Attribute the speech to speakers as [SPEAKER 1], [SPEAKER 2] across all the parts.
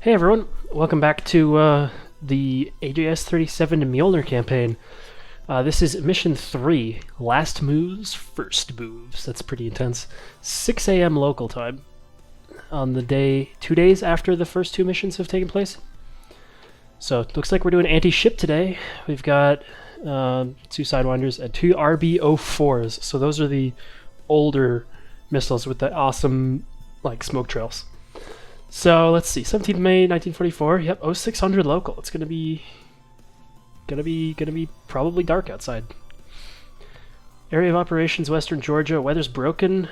[SPEAKER 1] Hey everyone, welcome back to the AJS-37 Mjolnir campaign. This is Mission 3, Last Moves, First Moves. That's pretty intense. 6 a.m. local time on the day, 2 days after the first two missions have taken place. So it looks like we're doing anti-ship today. We've got 2 Sidewinders and 2 RB-04s. So those are the older missiles with the awesome smoke trails. So let's see, 17th May 1944. Yep, 0600 local. It's gonna be probably dark outside. Area of operations: Western Georgia. Weather's broken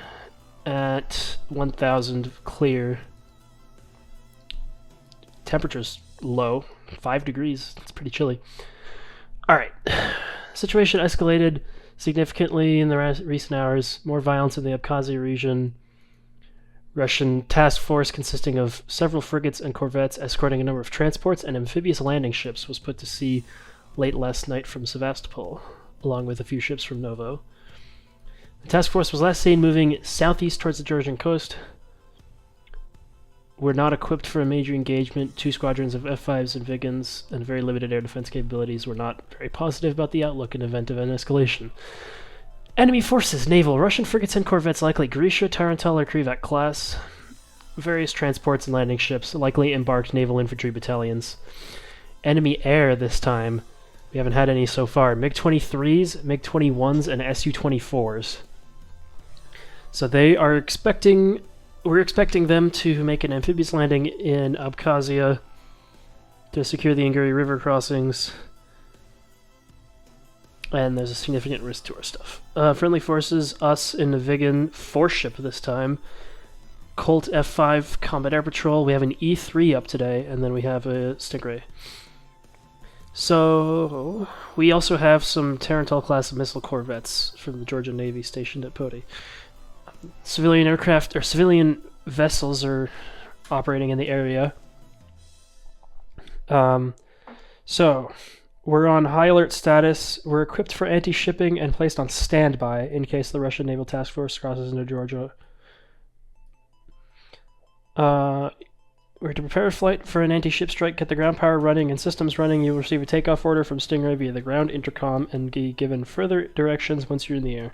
[SPEAKER 1] at 1000 clear. Temperature's low, 5 degrees. It's pretty chilly. All right, situation escalated significantly in the recent hours. More violence in the Abkhazia region. Russian task force consisting of several frigates and corvettes escorting a number of transports and amphibious landing ships was put to sea late last night from Sevastopol, along with a few ships from Novo. The task force was last seen moving southeast towards the Georgian coast. We're not equipped for a major engagement. 2 squadrons of F-5s and Viggens and very limited air defense capabilities. We're not very positive about the outlook in event of an escalation. Enemy forces, naval, Russian frigates and corvettes, likely Grisha, Tarantel, or Krivak class. Various transports and landing ships, likely embarked naval infantry battalions. Enemy air this time. We haven't had any so far. MiG-23s, MiG-21s, and Su-24s. So we're expecting them to make an amphibious landing in Abkhazia to secure the Inguri River crossings. And there's a significant risk to our stuff. Friendly forces, us in the Viggen 4-ship this time. Colt F5 Combat Air Patrol. We have an E3 up today, and then we have a Stingray. So we also have some Tarantel class of missile corvettes from the Georgian Navy stationed at Poti. Civilian aircraft or civilian vessels are operating in the area. So we're on high alert status. We're equipped for anti-shipping and placed on standby in case the Russian Naval Task Force crosses into Georgia. We're to prepare a flight for an anti-ship strike, get the ground power running and systems running. You will receive a takeoff order from Stingray via the ground intercom and be given further directions once you're in the air.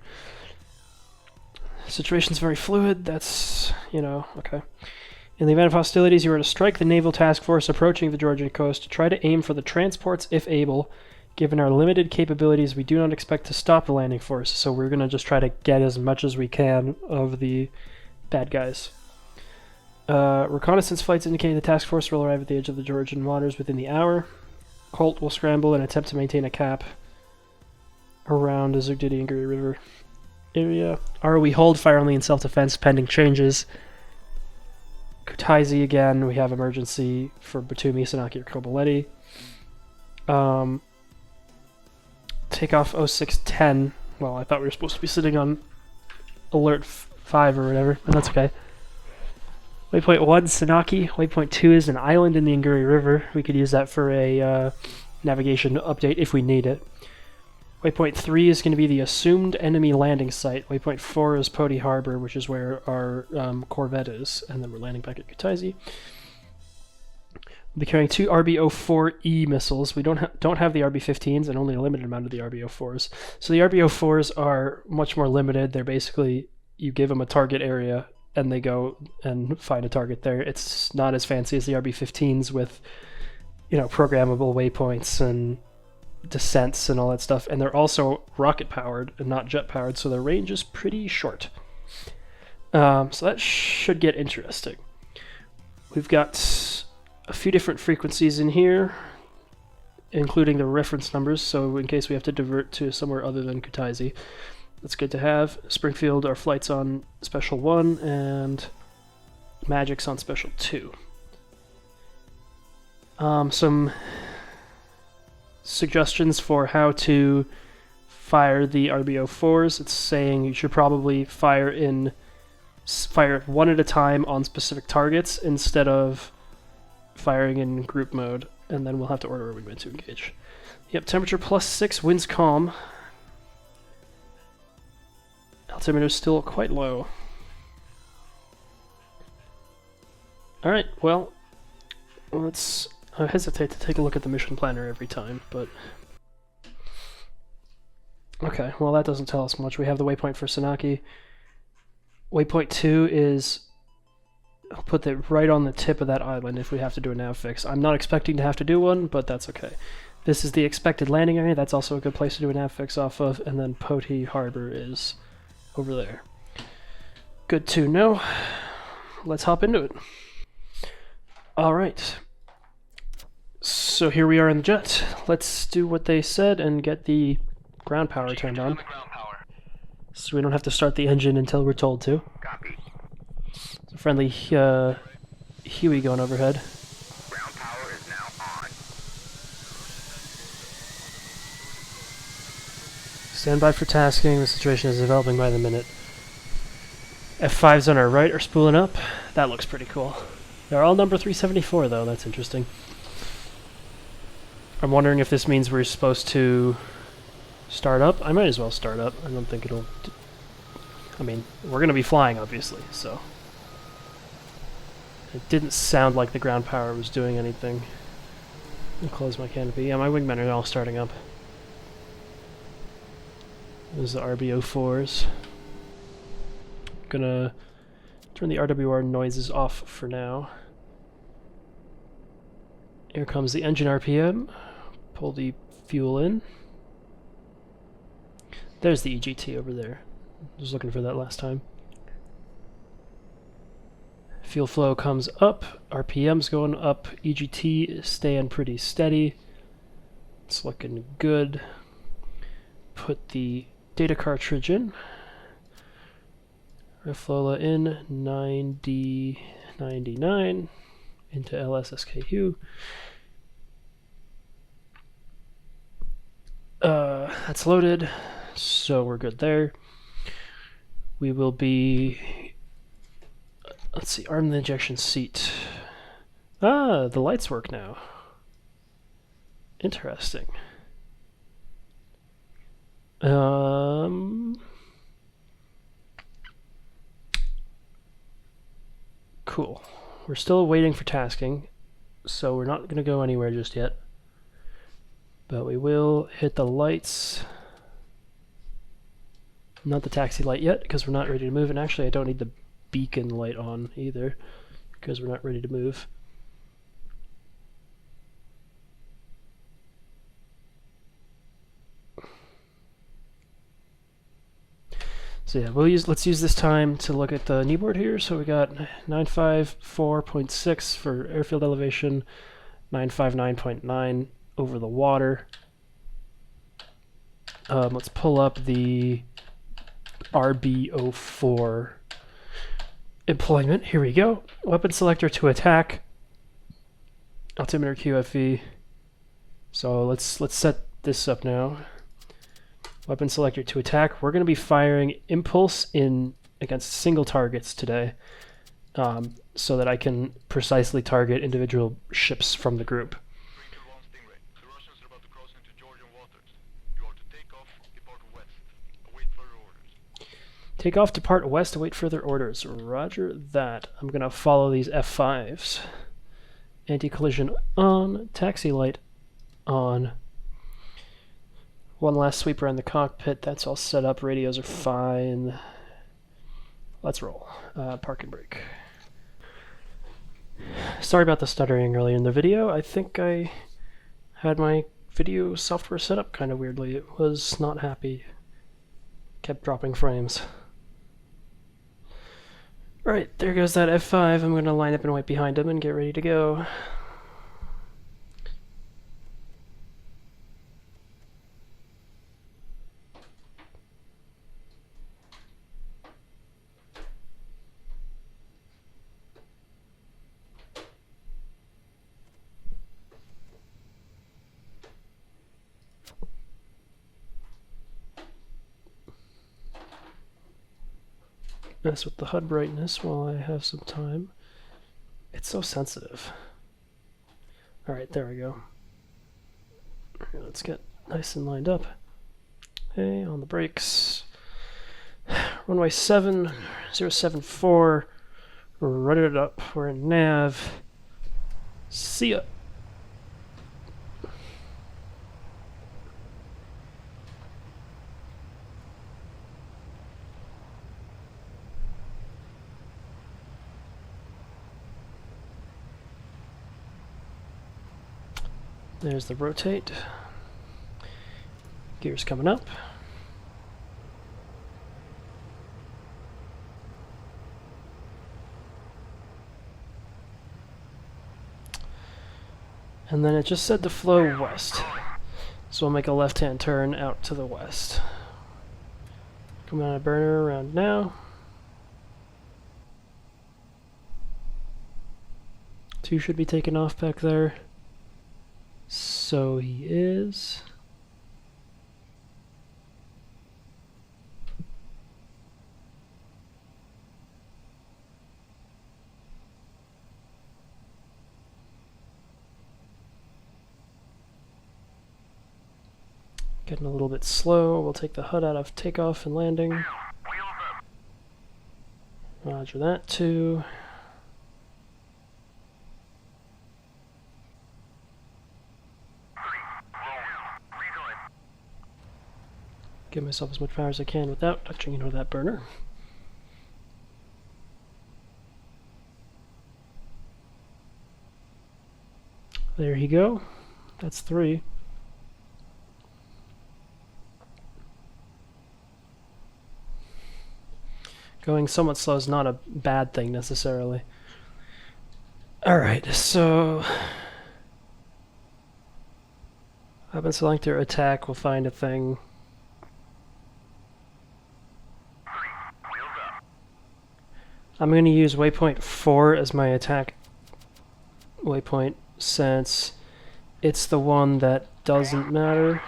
[SPEAKER 1] Situation's very fluid. That's, okay. In the event of hostilities, you are to strike the naval task force approaching the Georgian coast. Try to aim for the transports if able. Given our limited capabilities, we do not expect to stop the landing force, so we're going to just try to get as much as we can of the bad guys. Reconnaissance flights indicate the task force will arrive at the edge of the Georgian waters within the hour. Colt will scramble and attempt to maintain a cap around the Zugdidi and Inguri River area. ROE hold, fire only in self-defense, pending changes. Kutaisi again, we have emergency for Batumi, Sanaki, or Koboleti. Takeoff 0610. Well, I thought we were supposed to be sitting on alert 5 or whatever, but that's okay. Waypoint 1, Sanaki. Waypoint 2 is an island in the Inguri River. We could use that for a navigation update if we need it. Waypoint 3 is going to be the assumed enemy landing site. Waypoint 4 is Poti Harbor, which is where our corvette is, and then we're landing back at Kutaisi. We'll be carrying 2 RB-04E missiles. We don't have the RB-15s and only a limited amount of the RB-04s. So the RB-04s are much more limited. They're basically, you give them a target area and they go and find a target there. It's not as fancy as the RB-15s with, programmable waypoints and descents and all that stuff, and they're also rocket powered and not jet powered, so their range is pretty short. So that should get interesting. We've got a few different frequencies in here, including the reference numbers, so in case we have to divert to somewhere other than Kutaisi. That's good to have. Springfield, our flight's on Special 1, and Magic's on Special 2. Some suggestions for how to fire the RB-04s. It's saying you should probably fire one at a time on specific targets instead of firing in group mode, and then we'll have to order a wingman to engage. Yep, temperature +6, winds calm. Altimeter's still quite low. Alright, well, Let's... I hesitate to take a look at the mission planner every time, but... Okay, well that doesn't tell us much. We have the waypoint for Sanaki. Waypoint 2 is... I'll put it right on the tip of that island if we have to do a nav fix. I'm not expecting to have to do one, but that's okay. This is the expected landing area. That's also a good place to do a nav fix off of. And then Poti Harbor is over there. Good to know. Let's hop into it. Alright. So here we are in the jet. Let's do what they said and get the ground power turned on. So we don't have to start the engine until we're told to.
[SPEAKER 2] Copy.
[SPEAKER 1] It's a friendly Huey going overhead.
[SPEAKER 2] Ground power is now on.
[SPEAKER 1] Stand by for tasking. The situation is developing by the minute. F5s on our right are spooling up. That looks pretty cool. They're all number 374 though. That's interesting. I'm wondering if this means we're supposed to start up. I might as well start up. I don't think it'll... I mean, we're going to be flying, obviously, so... It didn't sound like the ground power was doing anything. I'll close my canopy. Yeah, my wingmen are all starting up. Those are the RBO4s. Gonna turn the RWR noises off for now. Here comes the engine RPM. Pull the fuel in. There's the EGT over there. I was looking for that last time. Fuel flow comes up, RPM's going up, EGT is staying pretty steady. It's looking good. Put the data cartridge in. Reflola in, 9D99 into LSSKU. That's loaded, so we're good there. We will be... Let's see, arm the injection seat. Ah, the lights work now. Interesting. Cool. We're still waiting for tasking, so we're not going to go anywhere just yet. But we will hit the lights. Not the taxi light yet, because we're not ready to move. And actually, I don't need the beacon light on either, because we're not ready to move. So yeah, let's use this time to look at the kneeboard here. So we got 954.6 for airfield elevation, 959.9 over the water. Let's pull up the RBO4 employment. Here we go. Weapon selector to attack. Altimeter QFE. So let's set this up now. Weapon selector to attack. We're going to be firing impulse in against single targets today, so that I can precisely target individual ships from the group.
[SPEAKER 2] The Russians are about to cross into Georgian waters. You are to take off, depart west. Await further orders.
[SPEAKER 1] Take off, depart west, await further orders. Roger that. I'm going to follow these F5s. Anti-collision on, taxi light on. One last sweep around the cockpit. That's all set up. Radios are fine. Let's roll. Park and brake. Sorry about the stuttering earlier in the video. I think I had my video software set up kind of weirdly. It was not happy. Kept dropping frames. Alright, there goes that F5. I'm going to line up and wait behind him and get ready to go. Mess with the HUD brightness while I have some time. It's so sensitive. Alright, there we go. Okay, let's get nice and lined up. Okay, on the brakes. Runway 7074. Run it up. We're in nav. See ya. There's the rotate. Gears coming up. And then it just said to flow west. So we'll make a left-hand turn out to the west. Come on a burner around now. 2 should be taken off back there. So he is. Getting a little bit slow. We'll take the HUD out of takeoff and landing. Roger that, 2. Give myself as much power as I can without touching into that burner. There you go. That's 3. Going somewhat slow is not a bad thing necessarily. Alright, so weapon selector attack, we'll find a thing. I'm going to use waypoint 4 as my attack waypoint since it's the one that doesn't matter.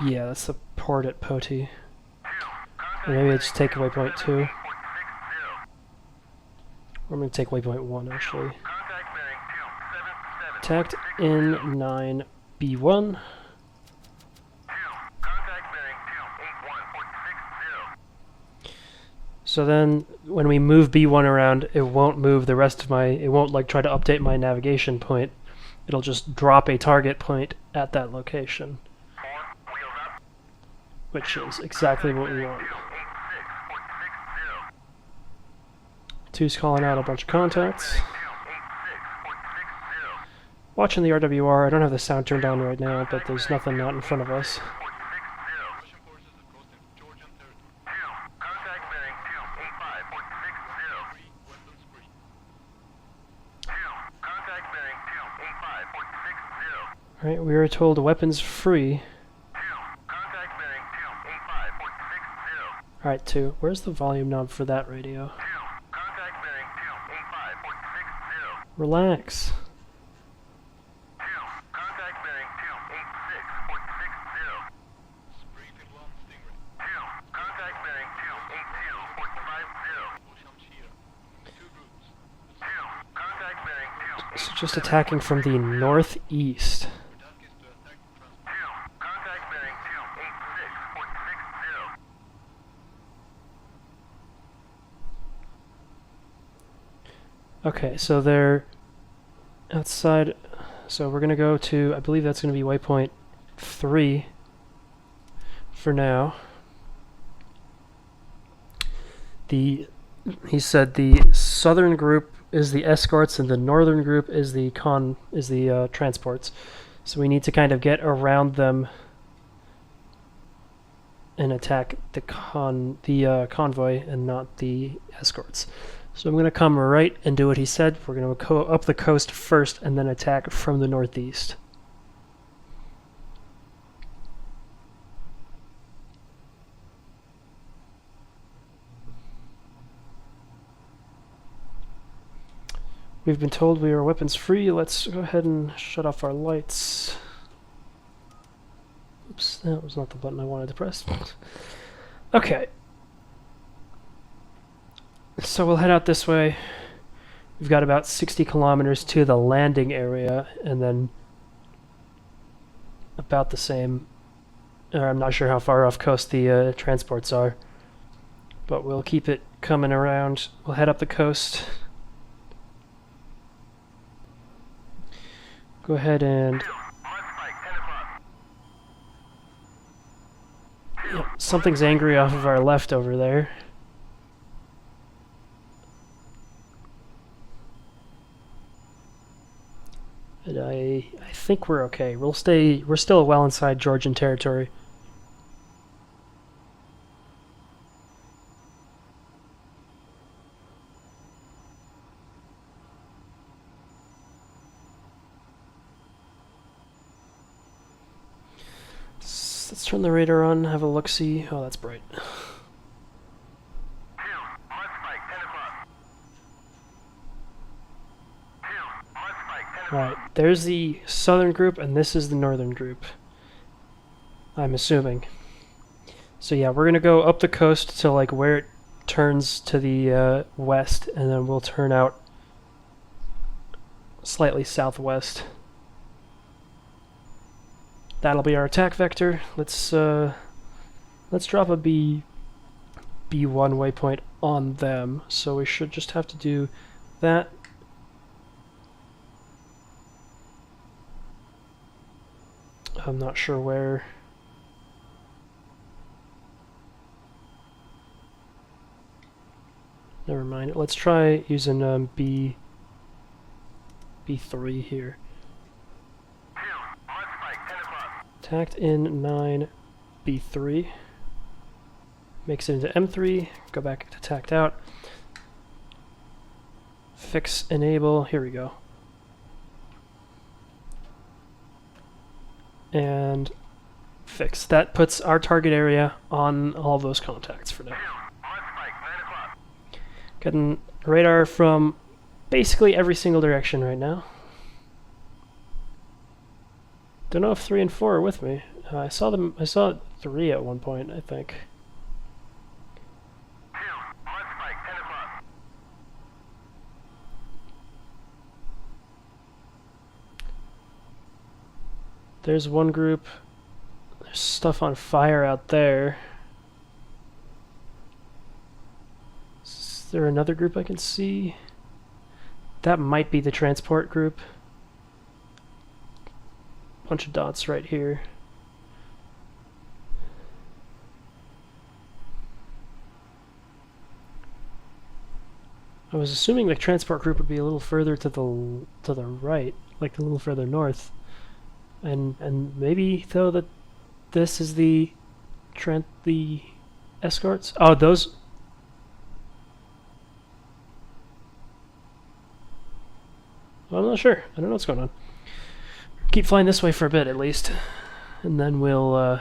[SPEAKER 1] Yeah, that's the port at Poti. Or maybe I just take waypoint 2. Or I'm going to take waypoint 1 actually. Attacked in 9B1. So then when we move B1 around, it won't move the rest of my, it won't like try to update my navigation point. It'll just drop a target point at that location. Which is exactly what we want. 2's calling out a bunch of contacts. Watching the RWR, I don't have the sound turned on right now, but there's nothing out in front of us. Alright, we were told weapons free. Alright, 2. Where's the volume knob for that radio? Relax. So just attacking from the northeast. Okay, so they're outside, so we're going to go to, I believe that's going to be waypoint 3 for now. He said the southern group is the escorts and the northern group is the transports. So we need to kind of get around them and attack the convoy and not the escorts. So I'm going to come right and do what he said. We're going to go up the coast first and then attack from the northeast. We've been told we are weapons free. Let's go ahead and shut off our lights. Oops, that was not the button I wanted to press. Okay. So we'll head out this way. We've got about 60 kilometers to the landing area, and then about the same, or I'm not sure how far off coast the transports are, but we'll keep it coming around. We'll head up the coast. Go ahead and... Yep, something's angry off of our left over there. And I think we're okay. We're still well inside Georgian territory. Let's turn the radar on, have a look-see. Oh, that's bright. Alright, there's the southern group, and this is the northern group. I'm assuming. So yeah, we're gonna go up the coast to like where it turns to the west, and then we'll turn out slightly southwest. That'll be our attack vector. Let's drop a B1 waypoint on them. So we should just have to do that. I'm not sure where. Never mind. Let's try using B3 here. Tacked in 9, B3. Makes it into M3. Go back to tacked out. Fix enable. Here we go. And fix. That puts our target area on all of those contacts for now. Getting radar from basically every single direction right now. Don't know if 3 and 4 are with me. I saw 3 at one point, I think. There's one group. There's stuff on fire out there. Is there another group I can see? That might be the transport group. Bunch of dots right here. I was assuming the transport group would be a little further to the right, like a little further north. And maybe though that this is the escorts. Oh, those. Well, I'm not sure. I don't know what's going on. Keep flying this way for a bit at least, and then we'll.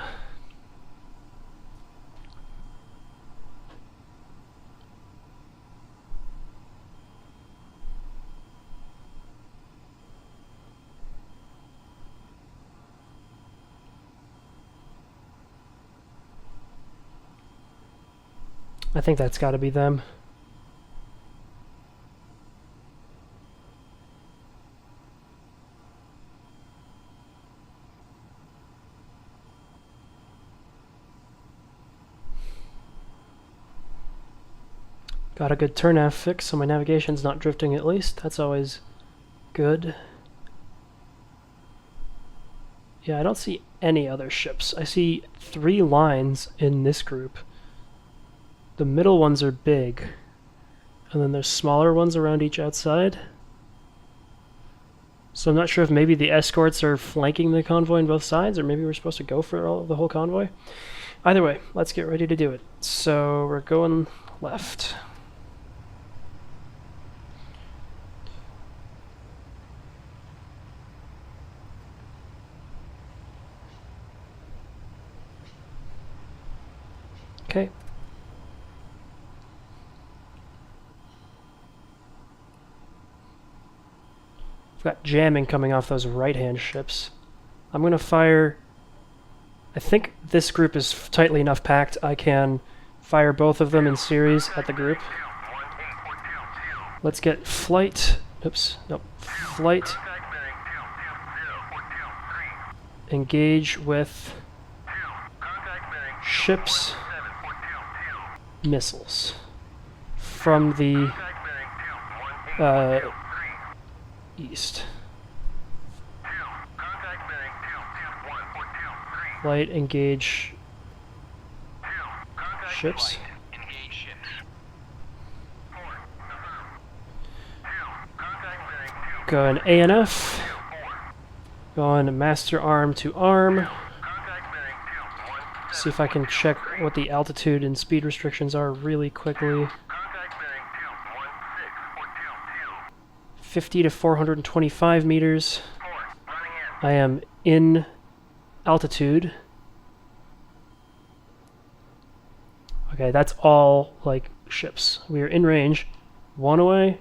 [SPEAKER 1] I think that's got to be them. Got a good turn-nav fix, so my navigation's not drifting at least. That's always good. Yeah, I don't see any other ships. I see 3 lines in this group. The middle ones are big, and then there's smaller ones around each outside. So I'm not sure if maybe the escorts are flanking the convoy on both sides, or maybe we're supposed to go for the whole convoy. Either way, let's get ready to do it. So we're going left. Okay. We've got jamming coming off those right-hand ships. I'm going to fire... I think this group is tightly enough packed. I can fire both of them in series at the group. Let's get flight... Oops. Nope. Flight. Engage with ships. Missiles. from the east. Flight, engage ships. Going ANF. Going master arm to arm. See if I can check what the altitude and speed restrictions are really quickly. 50 to 425 meters. I am in altitude. Okay, that's all like ships. We are in range. 1 away,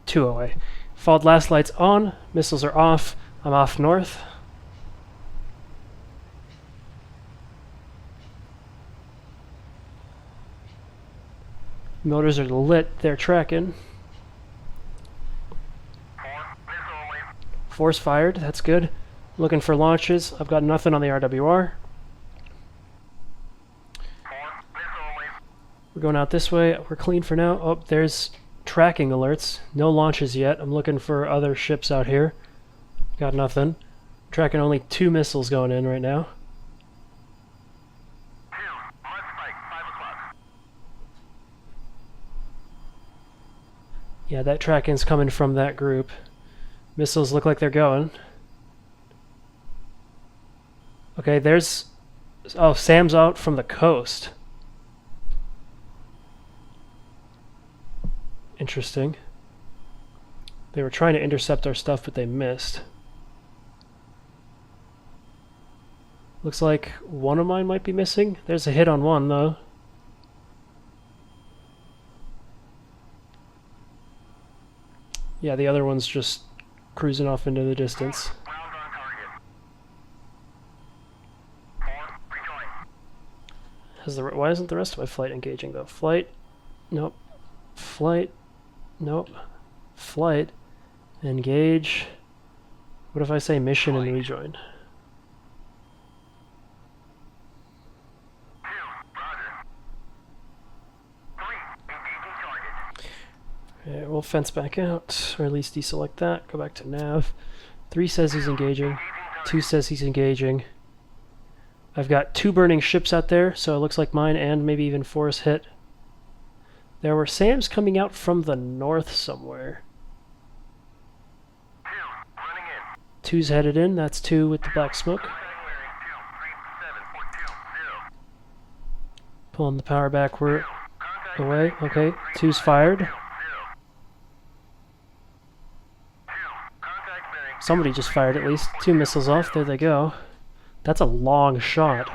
[SPEAKER 1] 2 away. Followed last lights on. Missiles are off. I'm off north. Motors are lit. They're tracking. Force fired. That's good. Looking for launches. I've got nothing on the RWR. We're going out this way. We're clean for now. Oh, there's tracking alerts. No launches yet. I'm looking for other ships out here. Got nothing. Tracking only 2 missiles going in right now. Yeah, that tracking's coming from that group. Missiles look like they're going. Okay, there's... Oh, Sam's out from the coast. Interesting. They were trying to intercept our stuff, but they missed. Looks like one of mine might be missing. There's a hit on one, though. Yeah, the other one's just cruising off into the distance. Why isn't the rest of my flight engaging, though? Flight. Nope. Flight. Nope. Flight. Engage. What if I say mission and rejoin? Okay, we'll fence back out, or at least deselect that. Go back to nav. 3 says he's engaging. 2 says he's engaging. I've got 2 burning ships out there, so it looks like mine and maybe even 4's hit. There were SAMs coming out from the north somewhere. 2's headed in. That's 2 with the black smoke. Pulling the power back. We're away. Okay, 2's fired. Somebody just fired at least. 2 missiles off. There they go. That's a long shot.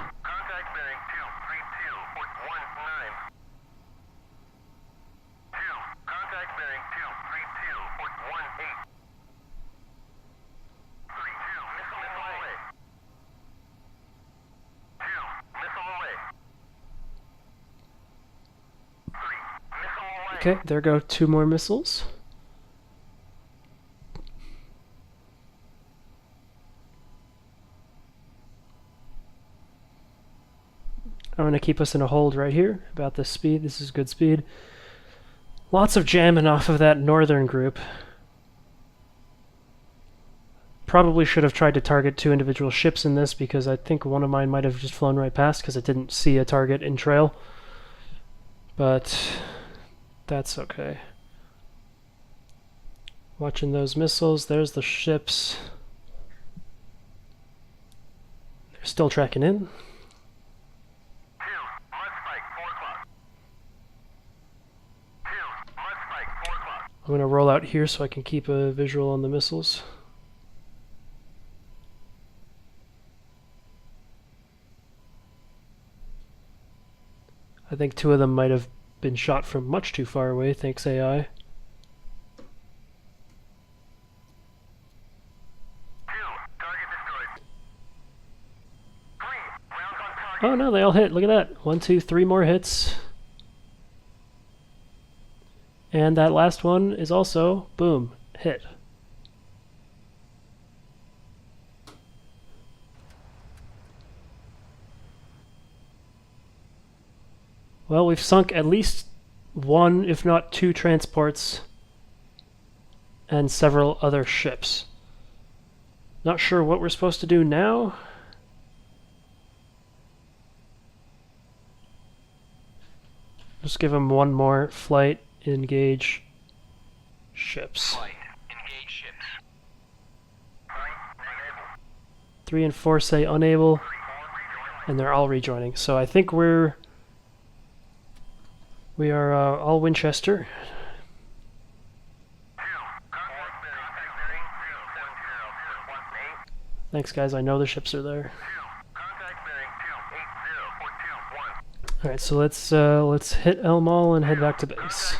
[SPEAKER 1] Okay, there go 2 more missiles. I'm going to keep us in a hold right here about this speed. This is good speed. Lots of jamming off of that northern group. Probably should have tried to target 2 individual ships in this because I think one of mine might have just flown right past because it didn't see a target in trail. But that's okay. Watching those missiles. There's the ships. They're still tracking in. I'm going to roll out here so I can keep a visual on the missiles. I think 2 of them might have been shot from much too far away, thanks AI. Oh no, they all hit. Look at that. 1, 2, 3 more hits. And that last one is also, boom, hit. Well, we've sunk at least one, if not two transports and several other ships. Not sure what we're supposed to do now. Just give them one more flight, engage ships.
[SPEAKER 2] Flight. Engage ships.
[SPEAKER 1] 3 and 4 say unable, and they're all rejoining. So I think we are all Winchester. Thanks, guys. I know the ships are there. All right, so let's hit El Mall and head back to base.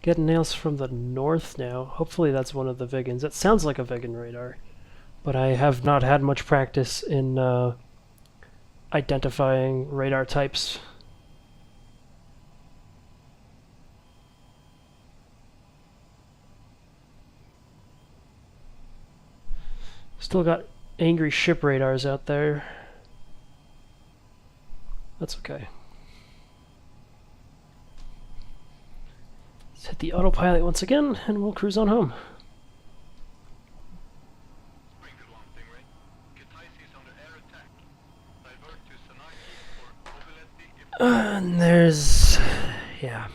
[SPEAKER 1] Getting nails from the north now. Hopefully that's one of the Viggens. It sounds like a Viggen radar, but I have not had much practice in identifying radar types. Still got angry ship radars out there. That's okay. Let's hit the autopilot once again, and we'll cruise on home.
[SPEAKER 2] Springfield 1, Stingray. Kutaisi is under air attack. Divert to Sanaki or Obiletti if...
[SPEAKER 1] And there's... yeah.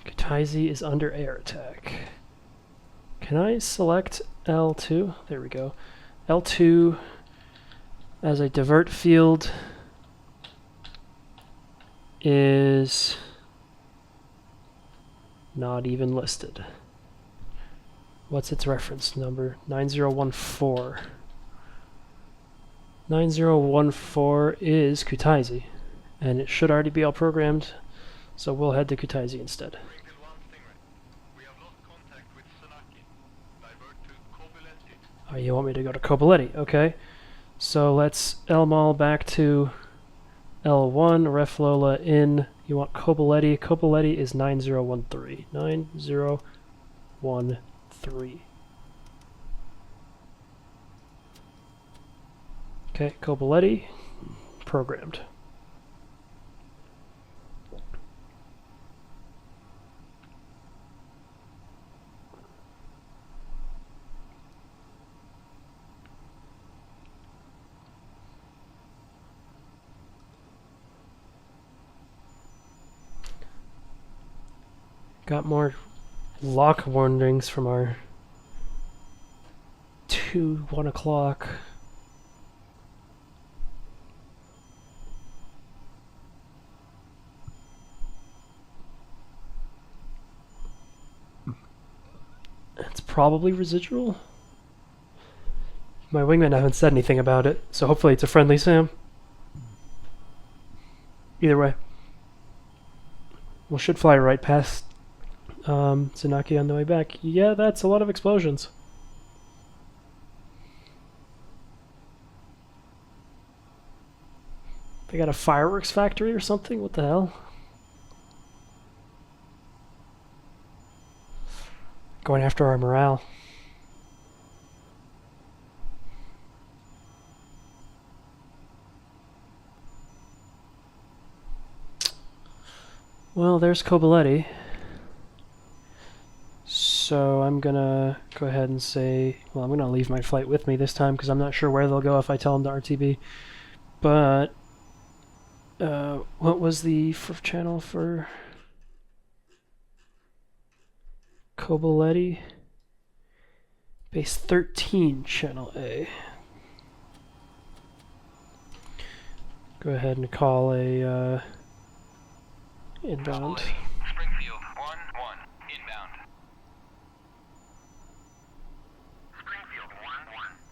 [SPEAKER 1] Kutaisi is under air attack. Can I select L2? There we go. L2 as a divert field is not even listed. What's its reference number? 9014. 9014 is Kutaisi, and it should already be all programmed, so we'll head to Kutaisi instead.
[SPEAKER 2] Springfield 1, Stingray. We have lost contact with Sanaki. Divert to Kobiletti.
[SPEAKER 1] Oh, you want me to go to Kobiletti? Okay. So let's L-Mall back to L1, Reflola in. You want Kobiletti. Kobiletti is 9013. 9013. Okay, Kobiletti. Programmed. Got more lock warnings from our 1 o'clock. It's probably residual. My wingmen haven't said anything about it, so hopefully it's a friendly SAM. Either way. We should fly right past Sanaki on the way back. Yeah, that's a lot of explosions. They got a fireworks factory or something? What the hell? Going after our morale. Well, there's Kobiletti. So I'm gonna go ahead and say, well, I'm gonna leave my flight with me this time because I'm not sure where they'll go if I tell them to RTB. But what was the channel for Kobiletti? Base 13, channel A. Go ahead and call a inbound.
[SPEAKER 2] Springfield 1-1 inbound. Springfield 1-1.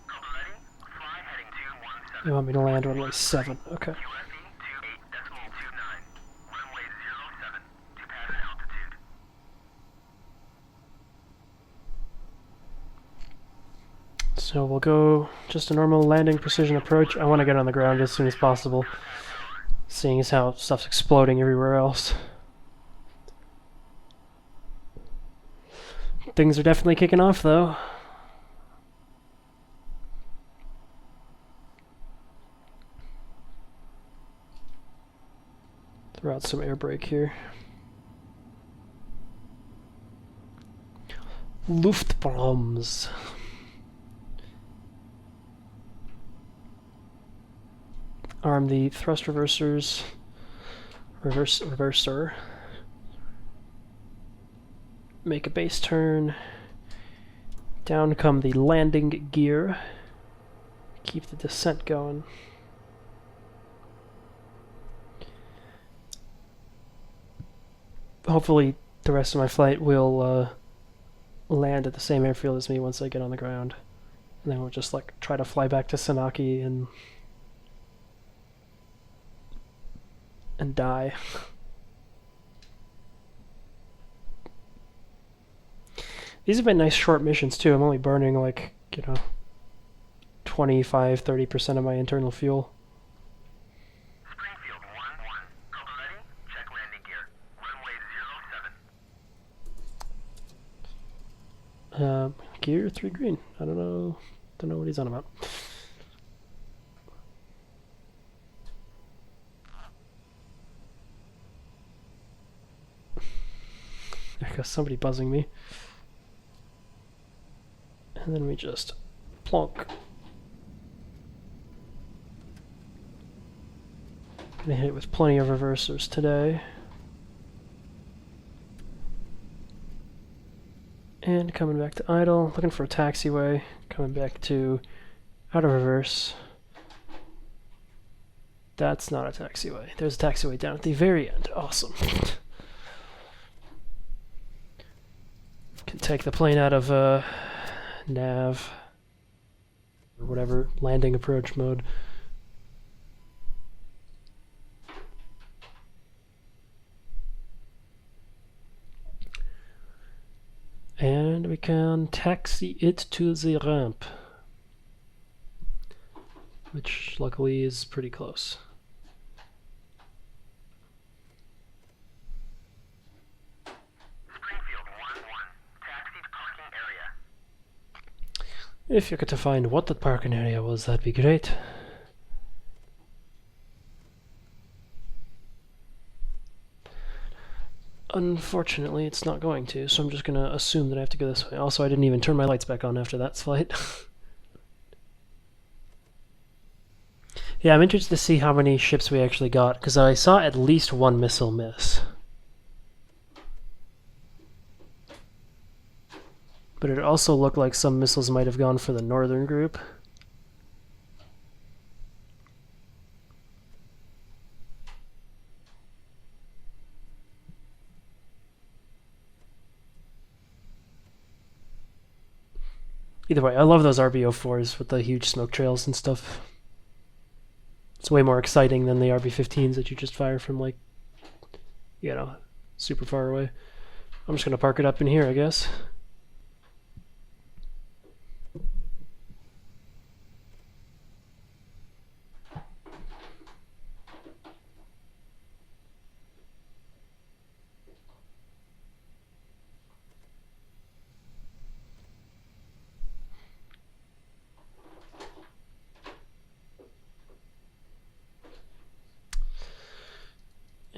[SPEAKER 2] Kobiletti, fly heading 217.
[SPEAKER 1] You want me to land runway 7? Okay.
[SPEAKER 2] USE 28.29. Runway 07 to pattern altitude.
[SPEAKER 1] So we'll go just a normal landing precision approach. I want to get on the ground as soon as possible. seeing as how stuff's exploding everywhere else. Things are definitely kicking off, though. Throw out some air brake here. Luftbombs. Arm the thrust reversers. Reverser. Make a base turn. Down come the landing gear. Keep the descent going. Hopefully the rest of my flight will land at the same airfield as me once I get on the ground. And then we'll just like try to fly back to Sanaki and die. These have been nice short missions too. I'm only burning like, 25-30% of my internal fuel.
[SPEAKER 2] Springfield 1-1. Cover ready. Check landing gear. Runway 07.
[SPEAKER 1] Gear 3 green. I don't know what he's on about. There goes somebody buzzing me. And then we just plonk. Gonna hit it with plenty of reversers today. And coming back to idle, looking for a taxiway, coming back to out of reverse. That's not a taxiway. There's a taxiway down at the very end. Awesome. Can take the plane out of nav or whatever landing approach mode. And we can taxi it to the ramp, which luckily is pretty close.
[SPEAKER 2] Springfield 1-1. Taxi to parking area.
[SPEAKER 1] If you could find what that parking area was, that'd be great. Unfortunately, it's not going to, so I'm just going to assume that I have to go this way. Also, I didn't even turn my lights back on after that flight. Yeah, I'm interested to see how many ships we actually got, because I saw at least one missile miss. But it also looked like some missiles might have gone for the northern group. Either way, I love those RB-04s with the huge smoke trails and stuff. It's way more exciting than the RB-15s that you just fire from, like, super far away. I'm just going to park it up in here, I guess.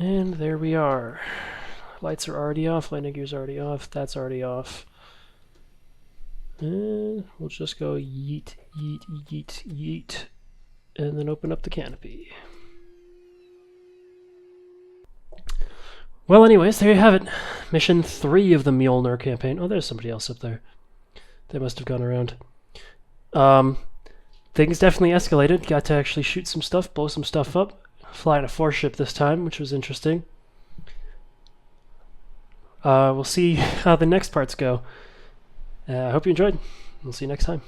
[SPEAKER 1] And there we are. Lights are already off, landing gear's already off, that's already off. And we'll just go yeet, yeet, yeet, yeet, and then open up the canopy. Well, anyways, there you have it. Mission 3 of the Mjolnir campaign. Oh, there's somebody else up there. They must have gone around. Things definitely escalated. Got to actually shoot some stuff, blow some stuff up. Flying a 4-ship this time, which was interesting. We'll see how the next parts go. I hope you enjoyed. We'll see you next time.